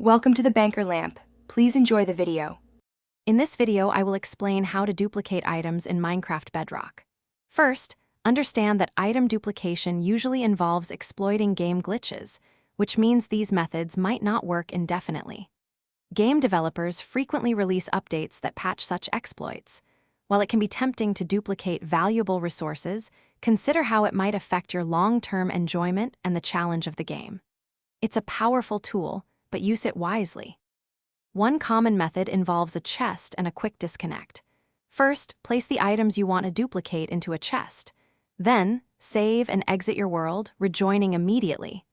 Welcome to the Banker Lamp. Please enjoy the video. In this video, I will explain how to duplicate items in Minecraft Bedrock. First, understand that item duplication usually involves exploiting game glitches, which means these methods might not work indefinitely. Game developers frequently release updates that patch such exploits. While it can be tempting to duplicate valuable resources, consider how it might affect your long-term enjoyment and the challenge of the game. It's a powerful tool, but use it wisely. One common method involves a chest and a quick disconnect. First, place the items you want to duplicate into a chest. Then, save and exit your world, rejoining immediately.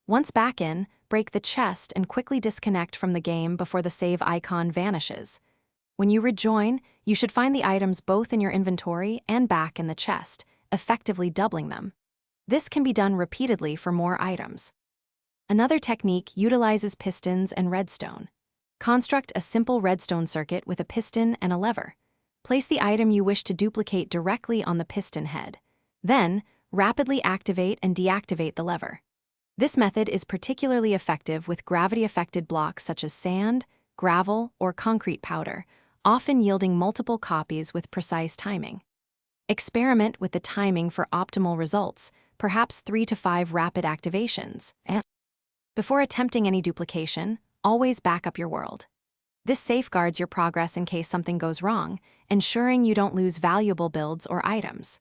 Once back in, break the chest and quickly disconnect from the game before the save icon vanishes. When you rejoin, you should find the items both in your inventory and back in the chest, effectively doubling them. This can be done repeatedly for more items. Another technique utilizes pistons and redstone. Construct a simple redstone circuit with a piston and a lever. Place the item you wish to duplicate directly on the piston head. Then, rapidly activate and deactivate the lever. This method is particularly effective with gravity-affected blocks such as sand, gravel, or concrete powder, often yielding multiple copies with precise timing. Experiment with the timing for optimal results, perhaps 3 to 5 rapid activations. Before attempting any duplication, always back up your world. This safeguards your progress in case something goes wrong, ensuring you don't lose valuable builds or items.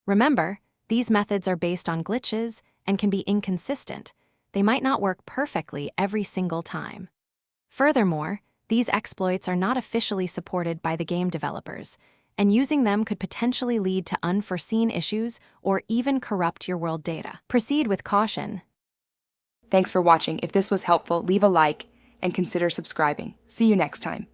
Remember, these methods are based on glitches and can be inconsistent. They might not work perfectly every single time. Furthermore, these exploits are not officially supported by the game developers, and using them could potentially lead to unforeseen issues or even corrupt your world data. Proceed with caution. Thanks for watching. If this was helpful, leave a like and consider subscribing. See you next time.